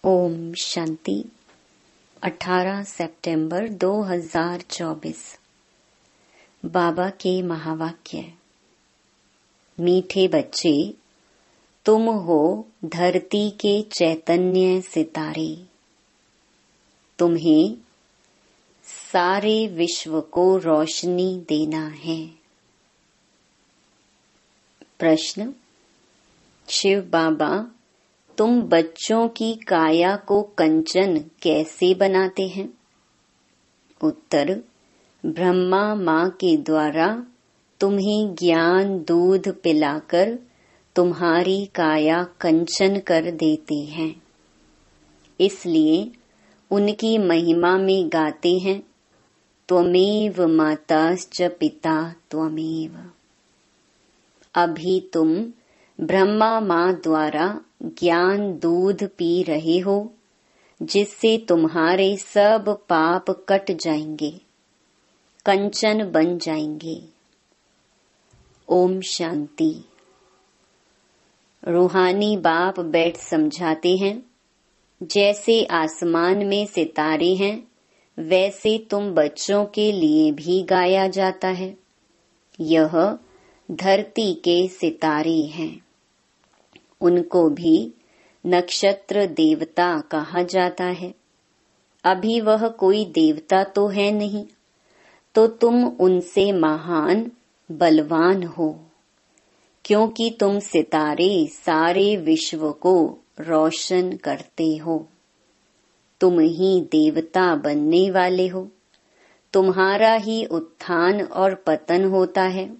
ओम शांति। 18 सितंबर 2024। बाबा के महावाक्य। मीठे बच्चे, तुम हो धरती के चैतन्य सितारे। तुम्हें सारे विश्व को रोशनी देना है। प्रश्न। शिव बाबा, तुम बच्चों की काया को कंचन कैसे बनाते हैं? उत्तर। ब्रह्मा माँ के द्वारा तुम्हें ज्ञान दूध पिलाकर तुम्हारी काया कंचन कर देते हैं। इसलिए उनकी महिमा में गाते हैं, त्वमेव माताश्च पिता त्वमेव। अभी तुम ब्रह्मा माँ द्वारा ज्ञान दूध पी रहे हो, जिससे तुम्हारे सब पाप कट जाएंगे, कंचन बन जाएंगे। ओम शांति। रूहानी बाप बैठ समझाते हैं, जैसे आसमान में सितारे हैं, वैसे तुम बच्चों के लिए भी गाया जाता है। यह धरती के सितारे हैं। उनको भी नक्षत्र देवता कहा जाता है। अभी वह कोई देवता तो है नहीं, तो तुम उनसे महान बलवान हो, क्योंकि तुम सितारे सारे विश्व को रोशन करते हो। तुम ही देवता बनने वाले हो। तुम्हारा ही उत्थान और पतन होता है।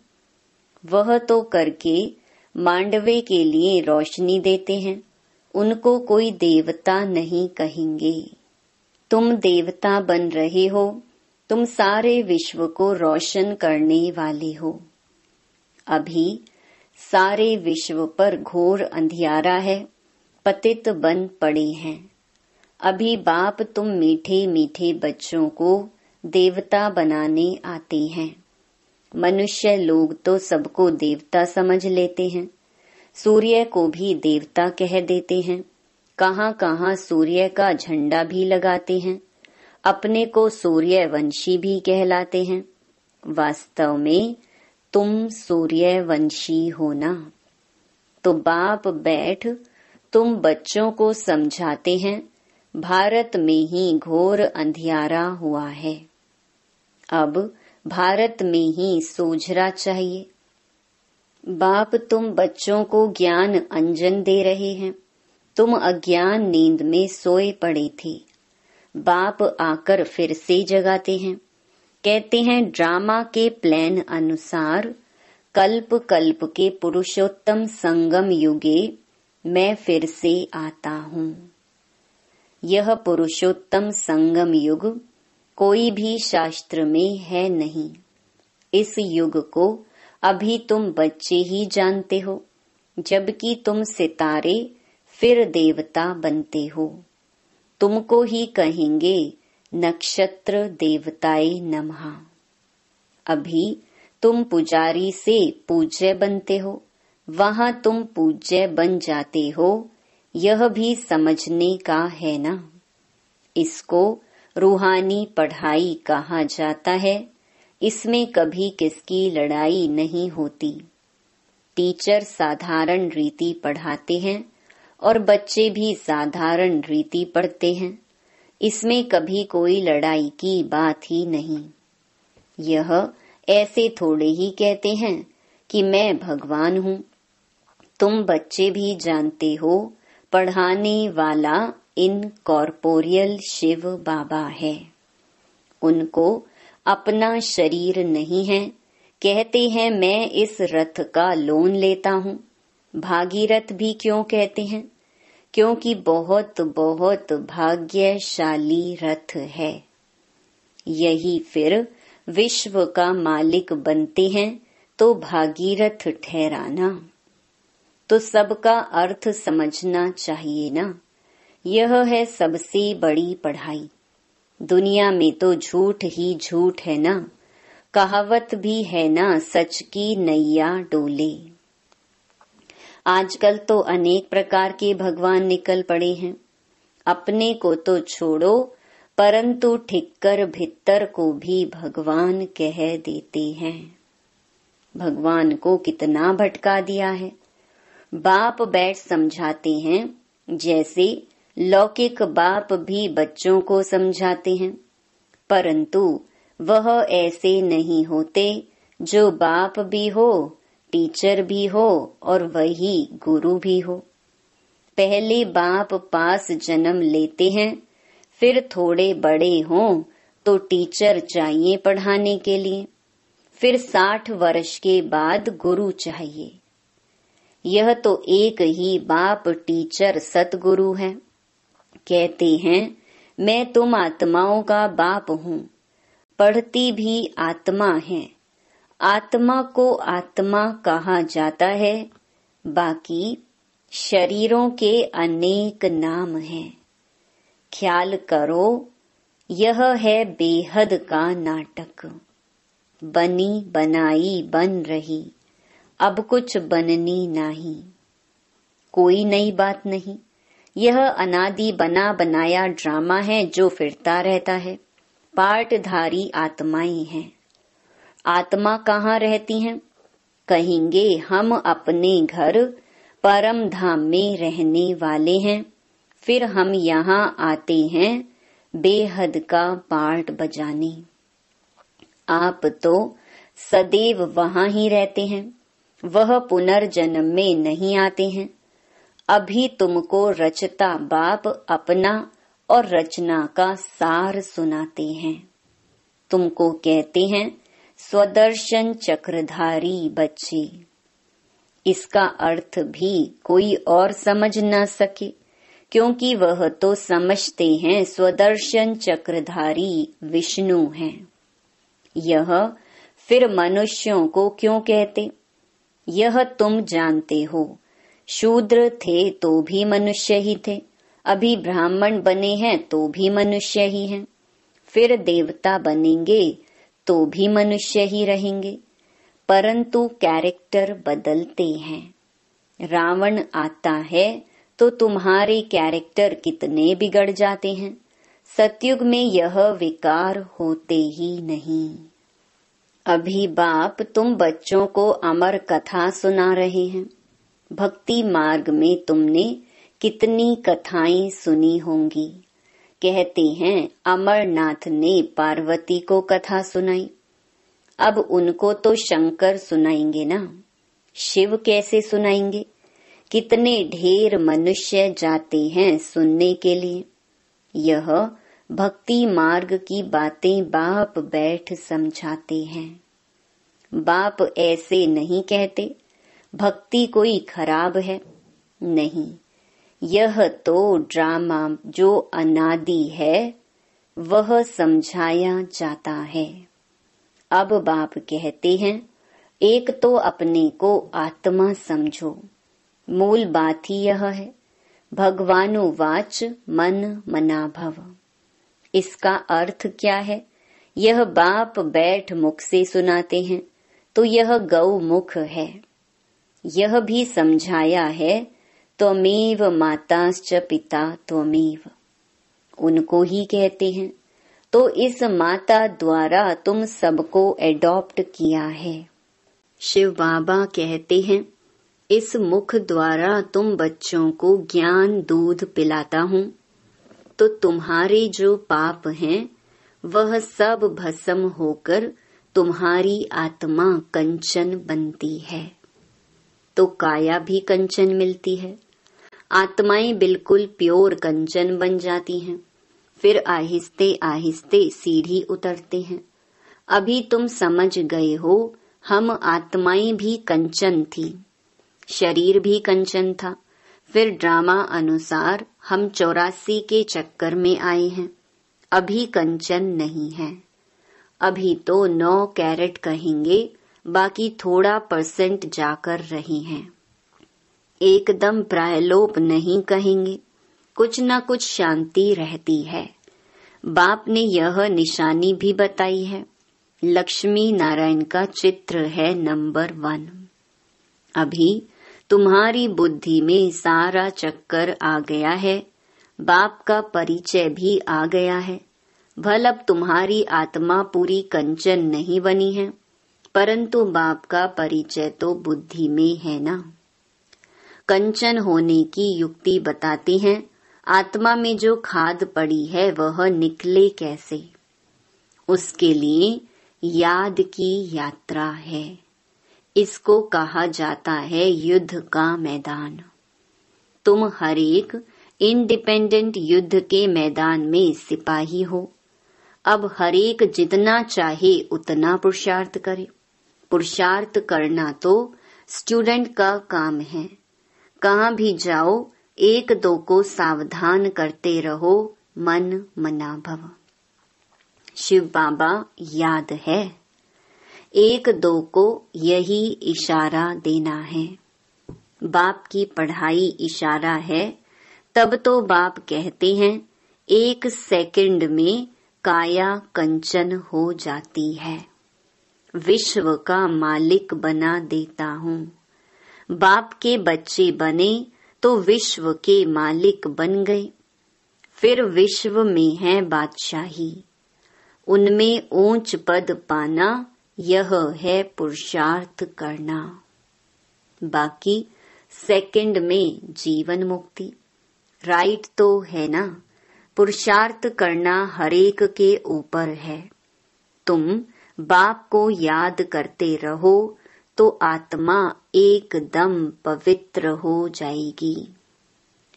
वह तो करके मांडवे के लिए रोशनी देते हैं, उनको कोई देवता नहीं कहेंगे। तुम देवता बन रहे हो। तुम सारे विश्व को रोशन करने वाले हो। अभी सारे विश्व पर घोर अंधियारा है, पतित बन पड़े हैं। अभी बाप तुम मीठे मीठे बच्चों को देवता बनाने आते हैं। मनुष्य लोग तो सबको देवता समझ लेते हैं। सूर्य को भी देवता कह देते हैं। कहाँ कहाँ सूर्य का झंडा भी लगाते हैं। अपने को सूर्यवंशी भी कहलाते हैं। वास्तव में तुम सूर्यवंशी हो ना। तो बाप बैठ तुम बच्चों को समझाते हैं, भारत में ही घोर अंधियारा हुआ है। अब भारत में ही सोझरा चाहिए। बाप तुम बच्चों को ज्ञान अंजन दे रहे हैं। तुम अज्ञान नींद में सोए पड़े थे। बाप आकर फिर से जगाते हैं। कहते हैं, ड्रामा के प्लान अनुसार कल्प कल्प के पुरुषोत्तम संगम युगे मैं फिर से आता हूँ। यह पुरुषोत्तम संगम युग कोई भी शास्त्र में है नहीं। इस युग को अभी तुम बच्चे ही जानते हो, जबकि तुम सितारे फिर देवता बनते हो। तुमको ही कहेंगे नक्षत्र देवताए नमः। अभी तुम पुजारी से पूज्य बनते हो, वहां तुम पूज्य बन जाते हो। यह भी समझने का है ना। इसको रूहानी पढ़ाई कहा जाता है। इसमें कभी किसकी लड़ाई नहीं होती। टीचर साधारण रीति पढ़ाते हैं और बच्चे भी साधारण रीति पढ़ते हैं। इसमें कभी कोई लड़ाई की बात ही नहीं। यह ऐसे थोड़े ही कहते हैं कि मैं भगवान हूँ। तुम बच्चे भी जानते हो, पढ़ाने वाला इन कॉर्पोरियल शिव बाबा है। उनको अपना शरीर नहीं है। कहते हैं, मैं इस रथ का लोन लेता हूँ। भागीरथ भी क्यों कहते हैं? क्योंकि बहुत बहुत भाग्यशाली रथ है। यही फिर विश्व का मालिक बनते हैं, तो भागीरथ ठहराना। तो सबका अर्थ समझना चाहिए ना। यह है सबसे बड़ी पढ़ाई। दुनिया में तो झूठ ही झूठ है ना। कहावत भी है ना, सच की नैया डोले। आजकल तो अनेक प्रकार के भगवान निकल पड़े हैं। अपने को तो छोड़ो, परंतु ठिक्कर भित्तर को भी भगवान कह देते हैं। भगवान को कितना भटका दिया है। बाप बैठ समझाते हैं, जैसे लौकिक बाप भी बच्चों को समझाते हैं, परंतु वह ऐसे नहीं होते जो बाप भी हो, टीचर भी हो और वही गुरु भी हो। पहले बाप पास जन्म लेते हैं, फिर थोड़े बड़े हों तो टीचर चाहिए पढ़ाने के लिए, फिर 60 वर्ष के बाद गुरु चाहिए। यह तो एक ही बाप टीचर सतगुरु है। कहते हैं, मैं तुम आत्माओं का बाप हूँ। पढ़ती भी आत्मा है। आत्मा को आत्मा कहा जाता है, बाकी शरीरों के अनेक नाम हैं। ख्याल करो, यह है बेहद का नाटक। बनी बनाई बन रही, अब कुछ बननी नहीं। कोई नई बात नहीं। यह अनादि बना बनाया ड्रामा है जो फिरता रहता है। पार्टधारी आत्माएं हैं। आत्मा कहाँ रहती हैं? कहेंगे हम अपने घर परम धाम में रहने वाले हैं, फिर हम यहाँ आते हैं बेहद का पार्ट बजाने। आप तो सदैव वहाँ ही रहते हैं, वह पुनर्जन्म में नहीं आते हैं। अभी तुमको रचता बाप अपना और रचना का सार सुनाते हैं। तुमको कहते हैं स्वदर्शन चक्रधारी बच्चे। इसका अर्थ भी कोई और समझ न सके, क्योंकि वह तो समझते हैं स्वदर्शन चक्रधारी विष्णु हैं। यह फिर मनुष्यों को क्यों कहते? यह तुम जानते हो। शूद्र थे तो भी मनुष्य ही थे, अभी ब्राह्मण बने हैं तो भी मनुष्य ही हैं, फिर देवता बनेंगे तो भी मनुष्य ही रहेंगे, परंतु कैरेक्टर बदलते हैं। रावण आता है तो तुम्हारे कैरेक्टर कितने बिगड़ जाते हैं। सतयुग में यह विकार होते ही नहीं। अभी बाप तुम बच्चों को अमर कथा सुना रहे हैं। भक्ति मार्ग में तुमने कितनी कथाएं सुनी होंगी। कहते हैं अमरनाथ ने पार्वती को कथा सुनाई, अब उनको तो शंकर सुनाएंगे ना, शिव कैसे सुनाएंगे? कितने ढेर मनुष्य जाते हैं सुनने के लिए। यह भक्ति मार्ग की बातें बाप बैठ समझाते हैं। बाप ऐसे नहीं कहते भक्ति कोई खराब है, नहीं। यह तो ड्रामा जो अनादि है वह समझाया जाता है। अब बाप कहते हैं एक तो अपने को आत्मा समझो। मूल बात ही यह है। भगवानुवाच मन मना भव। इसका अर्थ क्या है? यह बाप बैठ मुख से सुनाते हैं तो यह गौ मुख है। यह भी समझाया है त्वमेव माताश्च पिता त्वमेव। उनको ही कहते हैं, तो इस माता द्वारा तुम सबको एडॉप्ट किया है। शिव बाबा कहते हैं इस मुख द्वारा तुम बच्चों को ज्ञान दूध पिलाता हूँ, तो तुम्हारे जो पाप हैं वह सब भस्म होकर तुम्हारी आत्मा कंचन बनती है, तो काया भी कंचन मिलती है। आत्माएं बिल्कुल प्योर कंचन बन जाती हैं, फिर आहिस्ते आहिस्ते सीढ़ी उतरते हैं। अभी तुम समझ गए हो हम आत्माएं भी कंचन थी, शरीर भी कंचन था, फिर ड्रामा अनुसार हम 84 के चक्कर में आए हैं। अभी कंचन नहीं है। अभी तो 9 कैरेट कहेंगे, बाकी थोड़ा % जाकर रही हैं। एकदम प्रायलोप नहीं कहेंगे, कुछ न कुछ शांति रहती है। बाप ने यह निशानी भी बताई है। लक्ष्मी नारायण का चित्र है नंबर 1। अभी तुम्हारी बुद्धि में सारा चक्कर आ गया है। बाप का परिचय भी आ गया है। भल अब तुम्हारी आत्मा पूरी कंचन नहीं बनी है, परंतु बाप का परिचय तो बुद्धि में है ना। कंचन होने की युक्ति बताती हैं। आत्मा में जो खाद पड़ी है वह निकले कैसे, उसके लिए याद की यात्रा है। इसको कहा जाता है युद्ध का मैदान। तुम हरेक इंडिपेंडेंट युद्ध के मैदान में सिपाही हो। अब हरेक जितना चाहे उतना पुरुषार्थ करे। पुरुषार्थ करना तो स्टूडेंट का काम है। कहाँ भी जाओ एक दो को सावधान करते रहो, मन मना भव। शिव बाबा याद है, एक दो को यही इशारा देना है। बाप की पढ़ाई इशारा है। तब तो बाप कहते हैं 1 सेकंड में काया कंचन हो जाती है। विश्व का मालिक बना देता हूँ। बाप के बच्चे बने तो विश्व के मालिक बन गए। फिर विश्व में है बादशाही। उनमें ऊंच पद पाना, यह है पुरुषार्थ करना। बाकी सेकंड में जीवन मुक्ति। राइट तो है ना। पुरुषार्थ करना हरेक के ऊपर है। तुम बाप को याद करते रहो तो आत्मा एकदम पवित्र हो जाएगी।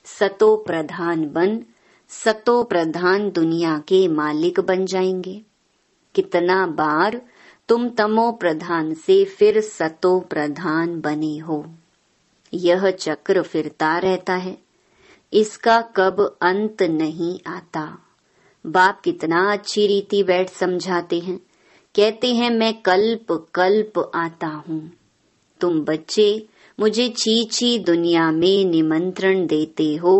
सतो प्रधान बन सतो प्रधान दुनिया के मालिक बन जाएंगे। कितना बार तुम तमो प्रधान से फिर सतो प्रधान बने हो। यह चक्र फिरता रहता है। इसका कब अंत नहीं आता। बाप कितना अच्छी रीति बैठ समझाते हैं। कहते हैं मैं कल्प कल्प आता हूँ। तुम बच्चे मुझे छी दुनिया में निमंत्रण देते हो।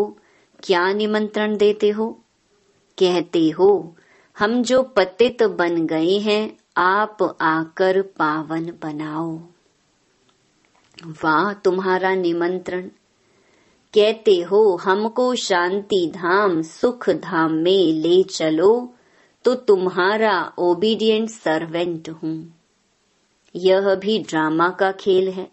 क्या निमंत्रण देते हो? कहते हो हम जो पतित बन गए हैं आप आकर पावन बनाओ। वाह तुम्हारा निमंत्रण। कहते हो हमको शांति धाम सुख धाम में ले चलो, तो तुम्हारा ओबीडिएंट सर्वेंट हूँ। यह भी ड्रामा का खेल है।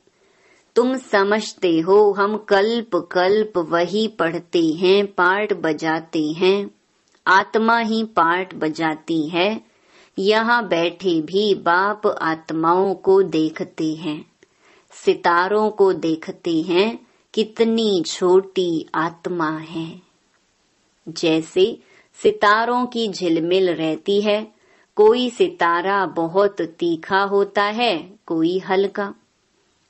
तुम समझते हो हम कल्प कल्प वही पढ़ते हैं, पार्ट बजाते हैं। आत्मा ही पार्ट बजाती है। यहाँ बैठे भी बाप आत्माओं को देखते हैं, सितारों को देखते हैं। कितनी छोटी आत्मा है। जैसे सितारों की झिलमिल रहती है। कोई सितारा बहुत तीखा होता है, कोई हल्का,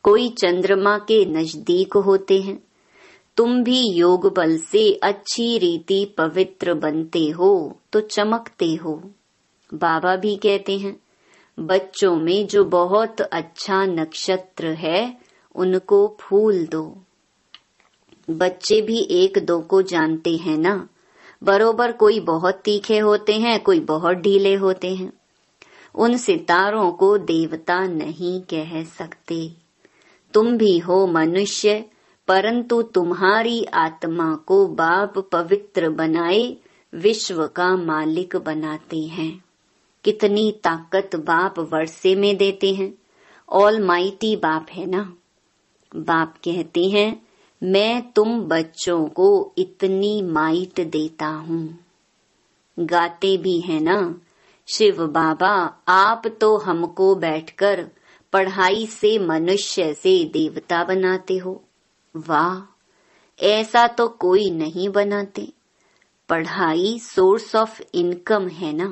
कोई चंद्रमा के नजदीक होते हैं। तुम भी योग बल से अच्छी रीति पवित्र बनते हो तो चमकते हो। बाबा भी कहते हैं बच्चों में जो बहुत अच्छा नक्षत्र है उनको फूल दो। बच्चे भी एक दो को जानते हैं ना। बरोबर कोई बहुत तीखे होते हैं, कोई बहुत ढीले होते हैं। उन सितारों को देवता नहीं कह सकते। तुम भी हो मनुष्य, परंतु तुम्हारी आत्मा को बाप पवित्र बनाए विश्व का मालिक बनाते हैं। कितनी ताकत बाप वर्षे में देते हैं। ऑल माइटी बाप है ना। बाप कहते हैं मैं तुम बच्चों को इतनी माइट देता हूँ। गाते भी है ना शिव बाबा आप तो हमको बैठकर पढ़ाई से मनुष्य से देवता बनाते हो। वाह, ऐसा तो कोई नहीं बनाते। पढ़ाई सोर्स ऑफ इनकम है ना।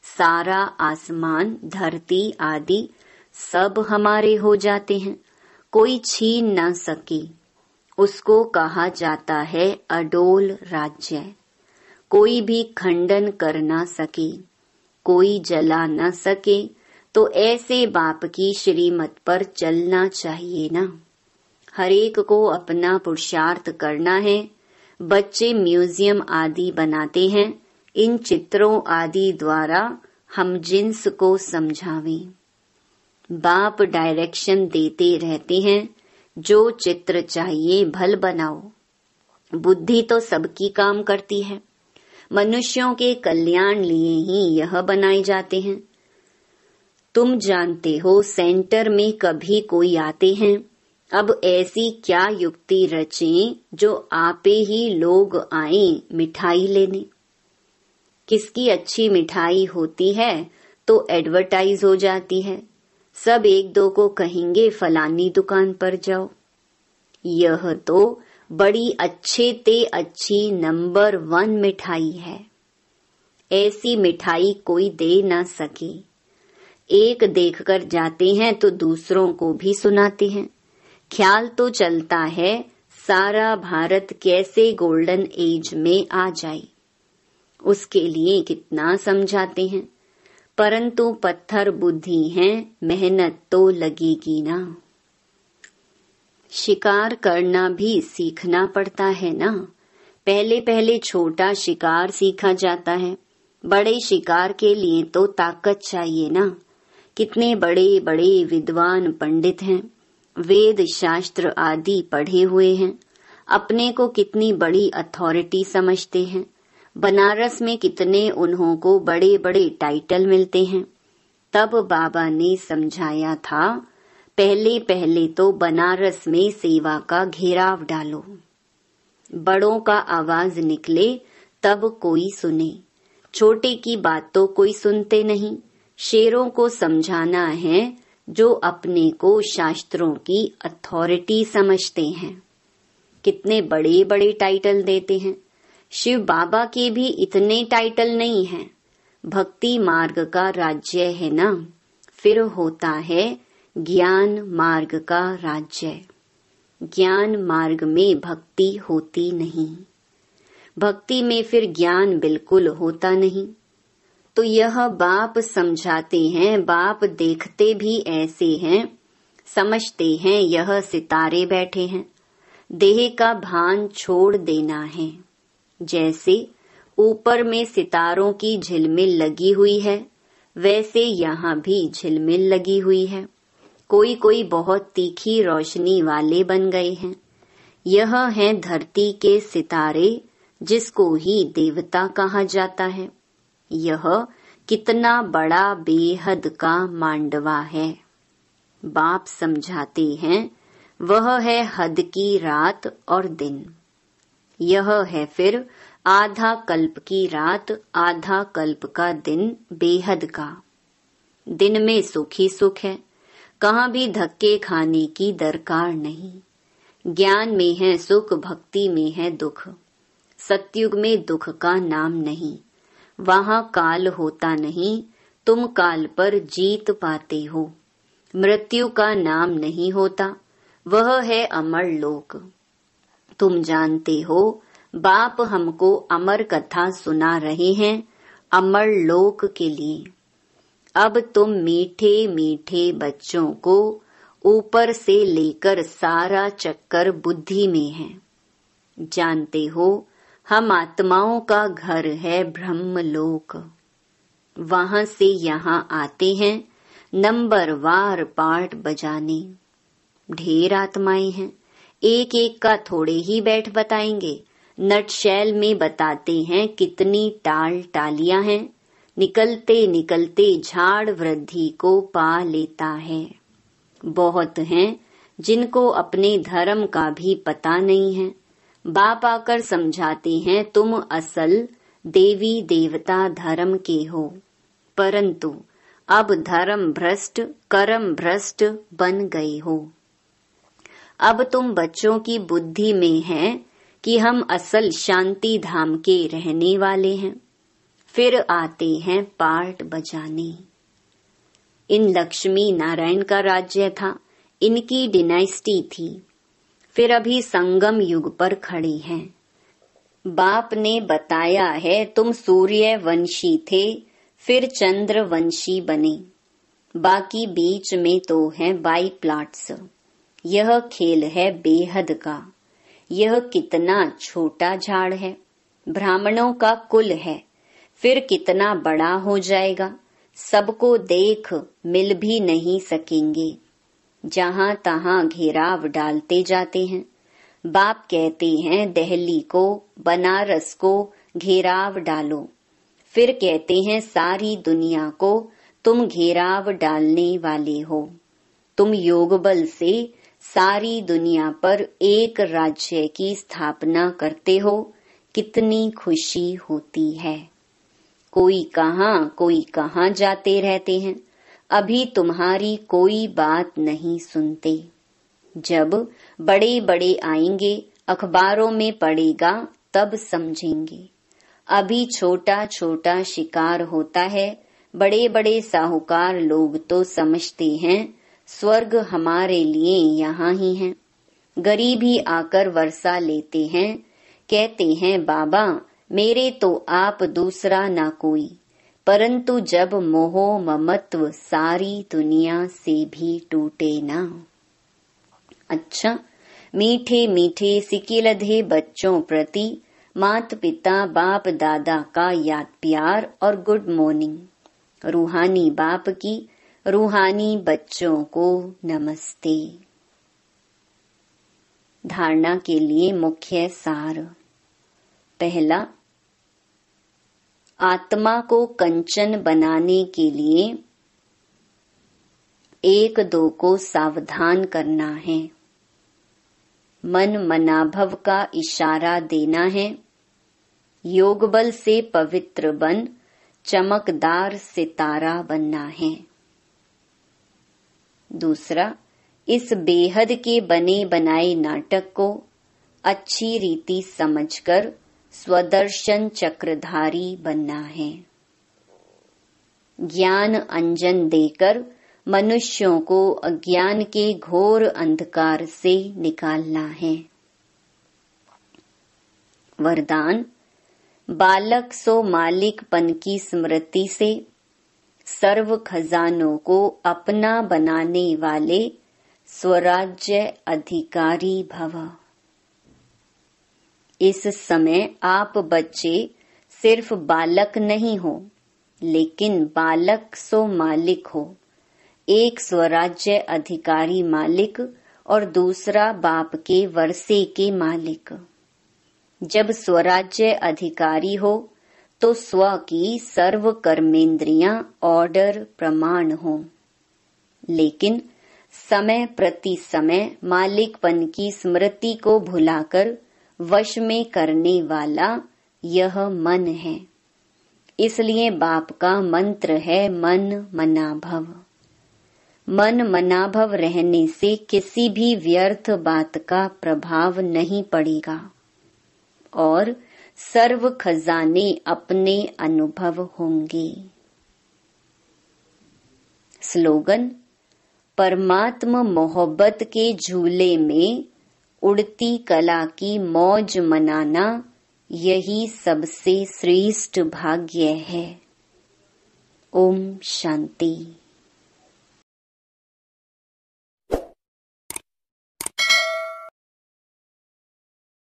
सारा आसमान धरती आदि सब हमारे हो जाते हैं, कोई छीन ना सके। उसको कहा जाता है अडोल राज्य। कोई भी खंडन कर ना सके, कोई जला न सके। तो ऐसे बाप की श्रीमत पर चलना चाहिए ना। हरेक को अपना पुरुषार्थ करना है। बच्चे म्यूजियम आदि बनाते हैं। इन चित्रों आदि द्वारा हम जिन्स को समझावें। बाप डायरेक्शन देते रहते हैं जो चित्र चाहिए भल बनाओ। बुद्धि तो सबकी काम करती है। मनुष्यों के कल्याण लिए ही यह बनाए जाते हैं। तुम जानते हो सेंटर में कभी कोई आते हैं, अब ऐसी क्या युक्ति रचें जो आपे ही लोग आए मिठाई लेने। किसकी अच्छी मिठाई होती है तो एडवर्टाइज हो जाती है, सब एक दो को कहेंगे फलानी दुकान पर जाओ। यह तो बड़ी अच्छे ते अच्छी नंबर 1 मिठाई है, ऐसी मिठाई कोई दे ना सके। एक देखकर जाते हैं तो दूसरों को भी सुनाते हैं। ख्याल तो चलता है सारा भारत कैसे गोल्डन एज में आ जाए, उसके लिए कितना समझाते हैं, परंतु पत्थर बुद्धि है, मेहनत तो लगेगी ना। शिकार करना भी सीखना पड़ता है ना। पहले पहले छोटा शिकार सीखा जाता है, बड़े शिकार के लिए तो ताकत चाहिए ना। कितने बड़े बड़े विद्वान पंडित हैं, वेद शास्त्र आदि पढ़े हुए हैं, अपने को कितनी बड़ी अथॉरिटी समझते हैं। बनारस में कितने उन्हों को बड़े बड़े टाइटल मिलते हैं। तब बाबा ने समझाया था, पहले पहले तो बनारस में सेवा का घेराव डालो, बड़ों का आवाज निकले तब कोई सुने, छोटे की बात तो कोई सुनते नहीं। शेरों को समझाना है जो अपने को शास्त्रों की अथॉरिटी समझते हैं। कितने बड़े बड़े टाइटल देते हैं। शिव बाबा के भी इतने टाइटल नहीं हैं। भक्ति मार्ग का राज्य है ना, फिर होता है ज्ञान मार्ग का राज्य। ज्ञान मार्ग में भक्ति होती नहीं, भक्ति में फिर ज्ञान बिल्कुल होता नहीं। तो यह बाप समझाते हैं, बाप देखते भी ऐसे हैं, समझते हैं यह सितारे बैठे हैं। देह का भान छोड़ देना है। जैसे ऊपर में सितारों की झिलमिल लगी हुई है, वैसे यहाँ भी झिलमिल लगी हुई है। कोई कोई बहुत तीखी रोशनी वाले बन गए हैं। यह है धरती के सितारे, जिसको ही देवता कहा जाता है। यह कितना बड़ा बेहद का मांडवा है। बाप समझाते हैं, वह है हद की रात और दिन। यह है फिर आधा कल्प की रात, आधा कल्प का दिन, बेहद का। दिन में सुख ही सुख है, कहाँ भी धक्के खाने की दरकार नहीं। ज्ञान में है सुख, भक्ति में है दुख। सतयुग में दुख का नाम नहीं, वहाँ काल होता नहीं, तुम काल पर जीत पाते हो। मृत्यु का नाम नहीं होता, वह है अमर लोक। तुम जानते हो बाप हमको अमर कथा सुना रहे हैं अमर लोक के लिए। अब तुम मीठे मीठे बच्चों को ऊपर से लेकर सारा चक्कर बुद्धि में है। जानते हो हम आत्माओं का घर है ब्रह्मलोक। वहां से यहाँ आते हैं नंबरवार पाठ बजाने। ढेर आत्माएं हैं, एक एक का थोड़े ही बैठ बताएंगे। नटशैल में बताते हैं कितनी टाल टालियां हैं। निकलते निकलते झाड़ वृद्धि को पा लेता है। बहुत हैं जिनको अपने धर्म का भी पता नहीं है। बाप आकर समझाते हैं, तुम असल देवी देवता धर्म के हो, परंतु अब धर्म भ्रष्ट कर्म भ्रष्ट बन गए हो। अब तुम बच्चों की बुद्धि में है कि हम असल शांति धाम के रहने वाले हैं। फिर आते हैं पार्ट बजाने। इन लक्ष्मी नारायण का राज्य था, इनकी डिनाइस्टी थी। फिर अभी संगम युग पर खड़ी हैं। बाप ने बताया है तुम सूर्य वंशी थे, फिर चंद्र वंशी बने। बाकी बीच में तो है बाई प्लाट्स। यह खेल है बेहद का। यह कितना छोटा झाड़ है, ब्राह्मणों का कुल है, फिर कितना बड़ा हो जाएगा। सबको देख मिल भी नहीं सकेंगे। जहाँ तहाँ घेराव डालते जाते हैं। बाप कहते हैं दिल्ली को, बनारस को घेराव डालो। फिर कहते हैं सारी दुनिया को तुम घेराव डालने वाले हो। तुम योग बल से सारी दुनिया पर एक राज्य की स्थापना करते हो। कितनी खुशी होती है। कोई कहाँ जाते रहते हैं। अभी तुम्हारी कोई बात नहीं सुनते। जब बड़े बड़े आएंगे, अखबारों में पड़ेगा, तब समझेंगे। अभी छोटा छोटा शिकार होता है। बड़े बड़े साहूकार लोग तो समझते हैं स्वर्ग हमारे लिए यहाँ ही है। गरीब ही आकर वर्षा लेते हैं, कहते हैं बाबा मेरे तो आप दूसरा ना कोई। परंतु जब मोह ममत्व सारी दुनिया से भी टूटे ना। अच्छा, मीठे मीठे सिकिलधे बच्चों प्रति माता पिता बाप दादा का याद प्यार और गुड मॉर्निंग। रूहानी बाप की रूहानी बच्चों को नमस्ते। धारणा के लिए मुख्य सार। पहला, आत्मा को कंचन बनाने के लिए 1-2 को सावधान करना है। मन मनाभव का इशारा देना है। योग बल से पवित्र बन चमकदार सितारा बनना है। दूसरा, इस बेहद के बने बनाए नाटक को अच्छी रीति समझकर स्वदर्शन चक्रधारी बनना है। ज्ञान अंजन देकर मनुष्यों को अज्ञान के घोर अंधकार से निकालना है। वरदान, बालक सो मालिकपन की स्मृति से सर्व खजानों को अपना बनाने वाले स्वराज्य अधिकारी भव। इस समय आप बच्चे सिर्फ बालक नहीं हो, लेकिन बालक सो मालिक हो। एक स्वराज्य अधिकारी मालिक और दूसरा बाप के वर्षे के मालिक। जब स्वराज्य अधिकारी हो तो स्व की सर्व कर्मेंद्रियां ऑर्डर प्रमाण हो, लेकिन समय प्रति समय मालिकपन की स्मृति को भुलाकर वश में करने वाला यह मन है। इसलिए बाप का मंत्र है मन मनाभव। मन मनाभव रहने से किसी भी व्यर्थ बात का प्रभाव नहीं पड़ेगा और सर्व खजाने अपने अनुभव होंगे। स्लोगन, परमात्मा मोहब्बत के झूले में उड़ती कला की मौज मनाना यही सबसे श्रेष्ठ भाग्य है। ओम शांति।